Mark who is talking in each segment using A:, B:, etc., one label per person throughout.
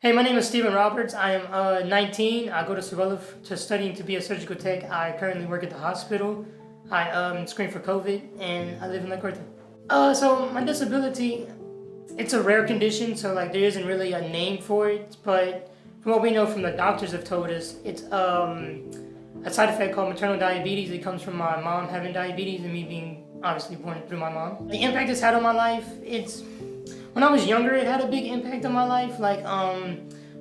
A: Hey, my name is Stephen Roberts. I am 19. I go to Sugarloaf to studying to be a surgical tech. I currently work at the hospital. I screen for COVID, and I live in Lake Arthur. So my disability, it's a rare condition, so like there isn't really a name for it. But from what we know from the doctors have told us, it's a side effect called maternal diabetes. It comes from my mom having diabetes and me being obviously born through my mom. The impact it's had on my life, it's when I was younger, it had a big impact on my life, like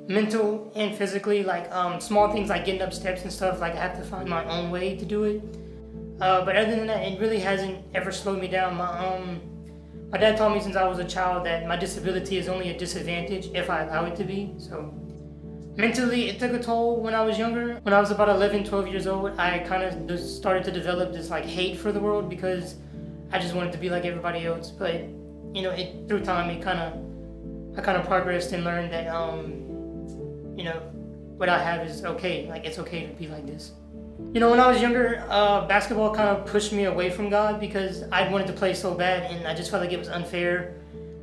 A: mental and physically, like small things like getting up steps and stuff. Like I have to find my own way to do it. But other than that, it really hasn't ever slowed me down. My dad taught me since I was a child that my disability is only a disadvantage if I allow it to be. So mentally, it took a toll when I was younger. When I was about 11, 12 years old, I kind of started to develop this like hate for the world because I just wanted to be like everybody else. But through time, I kind of progressed and learned that what I have is okay. Like it's okay to be like this. When I was younger, basketball kind of pushed me away from God because I wanted to play so bad, and I just felt like it was unfair.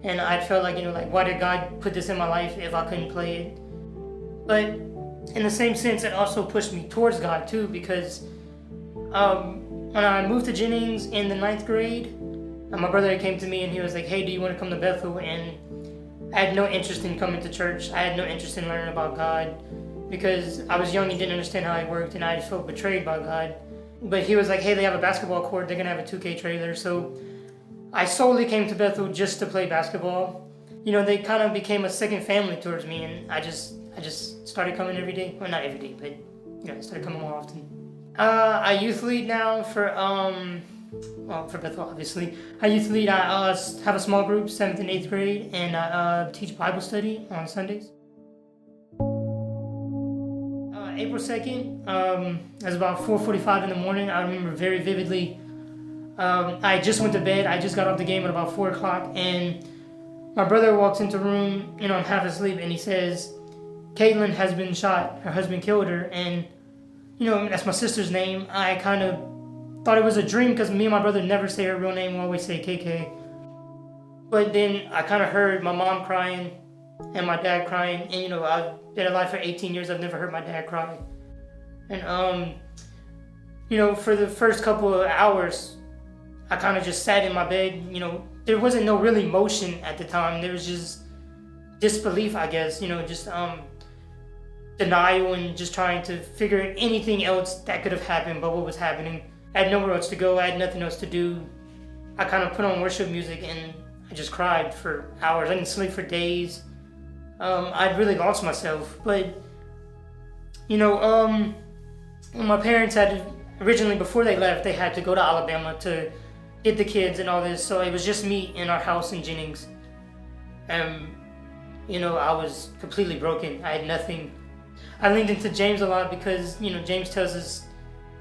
A: And I felt like why did God put this in my life if I couldn't play it? But in the same sense, it also pushed me towards God too because when I moved to Jennings in the 9th grade. My brother came to me and he was like, hey, do you want to come to Bethel? And I had no interest in coming to church. I had no interest in learning about God because I was young and didn't understand how He worked, and I just felt betrayed by God. But he was like, hey, they have a basketball court. They're going to have a 2K trailer. So I solely came to Bethel just to play basketball. They kind of became a second family towards me, and I just started coming every day. Well, not every day, but I started coming more often. I youth lead now for Bethel, obviously. I youth lead. I have a small group, 7th and 8th grade, and I teach Bible study on Sundays. April 2nd, it was about 4:45 in the morning. I remember very vividly. I just went to bed. I just got off the game at about 4 o'clock, and my brother walks into the room. I'm half asleep, and he says, Caitlin has been shot. Her husband killed her, and that's my sister's name. I kind of thought it was a dream because me and my brother never say her real name. We always say KK. But then I kind of heard my mom crying and my dad crying. And I've been alive for 18 years. I've never heard my dad cry. And for the first couple of hours, I kind of just sat in my bed. There wasn't no real emotion at the time. There was just disbelief, I guess. Just denial and just trying to figure anything else that could have happened but what was happening. I had nowhere else to go. I had nothing else to do. I kind of put on worship music and I just cried for hours. I didn't sleep for days. I'd really lost myself. But, my parents originally before they left, they had to go to Alabama to get the kids and all this. So it was just me in our house in Jennings. I was completely broken. I had nothing. I leaned into James a lot because, James tells us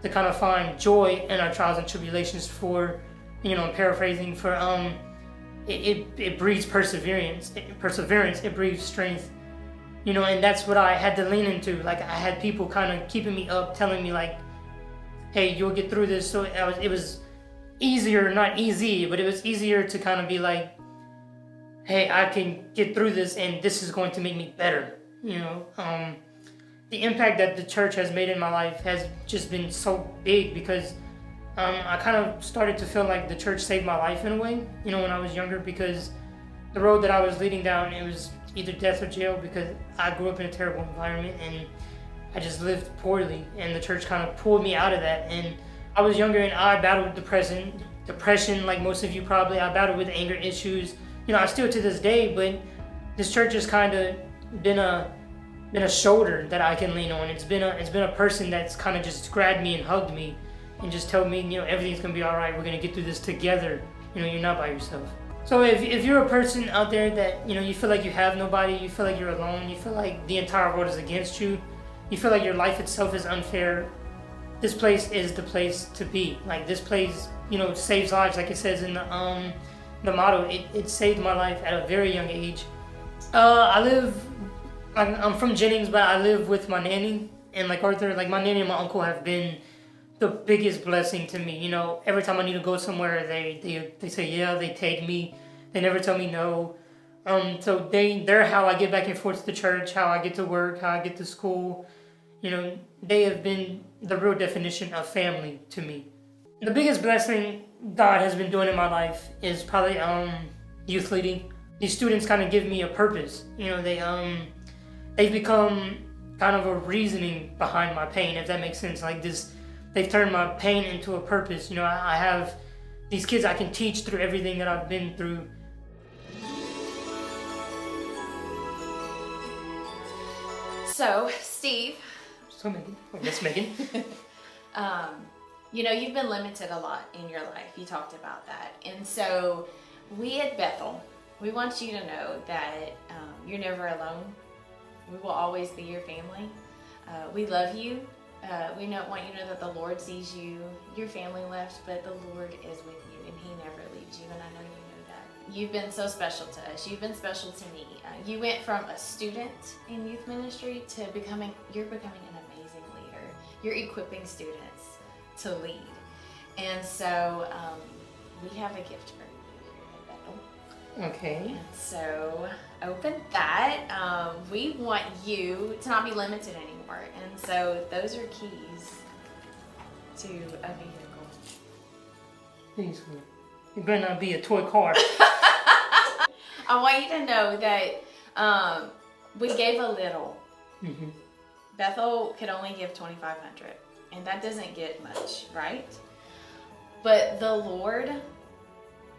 A: to kind of find joy in our trials and tribulations for, I'm paraphrasing, for it breeds perseverance. It breeds strength. And that's what I had to lean into. Like I had people kind of keeping me up, telling me like, hey, you'll get through this. So it was easier, not easy, but it was easier to kind of be like, hey, I can get through this and this is going to make me better. The impact that the church has made in my life has just been so big because I kind of started to feel like the church saved my life in a way, when I was younger, because the road that I was leading down, it was either death or jail because I grew up in a terrible environment and I just lived poorly, and the church kind of pulled me out of that. And I was younger and I battled depression like most of you probably. I battled with anger issues. I still to this day, but this church has kind of been a shoulder that I can lean on. It's been a person that's kind of just grabbed me and hugged me and just told me, everything's gonna be all right. We're gonna get through this together. You're not by yourself. So if you're a person out there that you feel like you have nobody, you feel like you're alone, you feel like the entire world is against you, you feel like your life itself is unfair, this place is the place to be. Like this place, saves lives, like it says in the motto. It saved my life at a very young age. I'm from Jennings, but I live with my nanny in Lake Arthur. Like my nanny and my uncle have been the biggest blessing to me. Every time I need to go somewhere, they say yeah, they take me. They never tell me no. So they're how I get back and forth to church, how I get to work, how I get to school. You know, they have been the real definition of family to me. The biggest blessing God has been doing in my life is probably youth leading. These students kind of give me a purpose. You know, they've become kind of a reasoning behind my pain, if that makes sense. Like this, they've turned my pain into a purpose. You know, I have these kids I can teach through everything that I've been through.
B: So, Steve.
A: So Megan, yes, Megan.
B: You know, you've been limited a lot in your life. You talked about that. And so we at Bethel, we want you to know that you're never alone. We will always be your family. We love you. We want you to know that the Lord sees you. Your family left, but the Lord is with you and He never leaves you. And I know you know that. You've been so special to us. You've been special to me. You went from a student in youth ministry to you're becoming an amazing leader. You're equipping students to lead. And so we have a gift for you here at Bethel.
A: Okay.
B: And so open that. We want you to not be limited anymore. And so those are keys to a vehicle.
A: Please, Lord. It better not be a toy car.
B: I want you to know that we gave a little.
A: Mm-hmm.
B: Bethel could only give $2,500. And that doesn't get much, right? But the Lord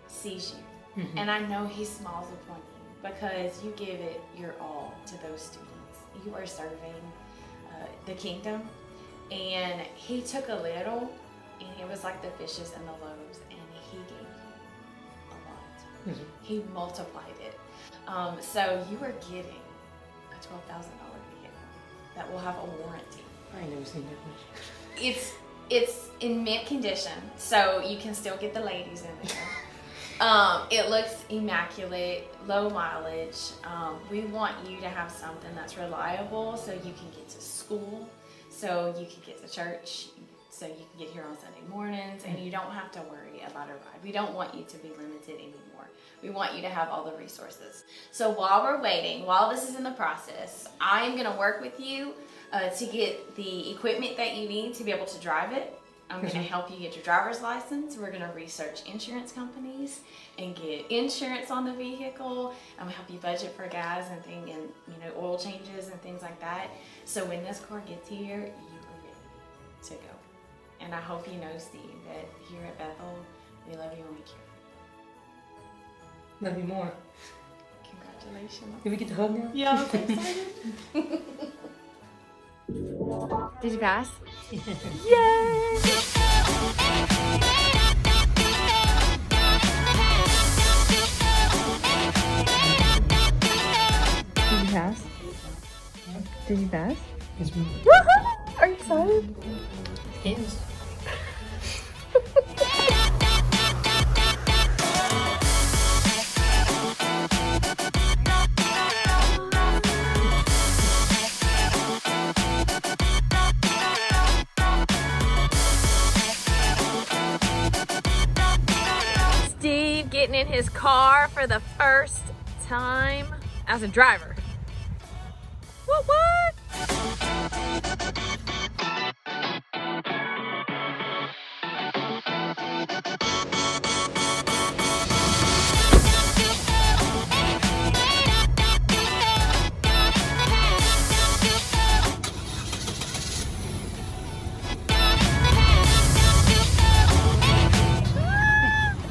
B: sees you. Mm-hmm. And I know He smiles upon you because you give it your all to those students. You are serving the kingdom. And He took a little, and it was like the fishes and the loaves, and He gave you a lot. Mm-hmm. He multiplied it. So you are getting a $12,000 vehicle that will have a warranty.
A: I ain't never seen that much.
B: It's in mint condition, so you can still get the ladies in there. It looks immaculate, low mileage. We want you to have something that's reliable so you can get to school, so you can get to church, so you can get here on Sunday mornings, and you don't have to worry about a ride. We don't want you to be limited anymore. We want you to have all the resources. So while we're waiting, while this is in the process, I am going to work with you to get the equipment that you need to be able to drive it. I'm going to help you get your driver's license. We're going to research insurance companies and get insurance on the vehicle. I'm going to help you budget for gas and oil changes and things like that. So when this car gets here, you are ready to go. And I hope you know, Steve, that here at Bethel, we love you and we care.
A: Love you more.
B: Congratulations.
A: Did we get to hug now?
B: Yeah, I'm so excited. Did you pass? Yay! Did you pass? Did you pass?
A: Yes, we
B: Are you excited?
A: Yes.
B: Steve getting in his car for the first time as a driver. What?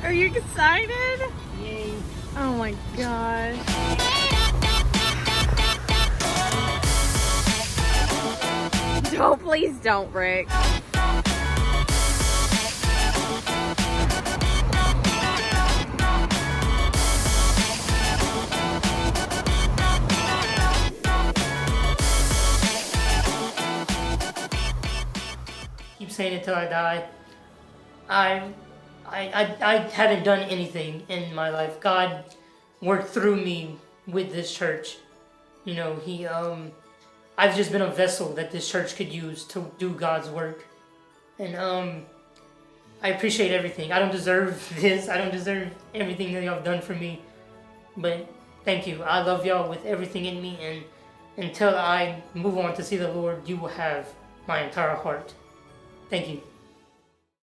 B: Are you excited?
A: Yay.
B: Oh my gosh. Oh, please don't, Rick.
A: Keep saying it till I die. I haven't done anything in my life. God worked through me with this church. You know, I've just been a vessel that this church could use to do God's work. And I appreciate everything. I don't deserve this. I don't deserve everything that y'all have done for me. But Thank you. I love y'all with everything in me, and until I move on to see the Lord, you will have my entire heart. Thank you.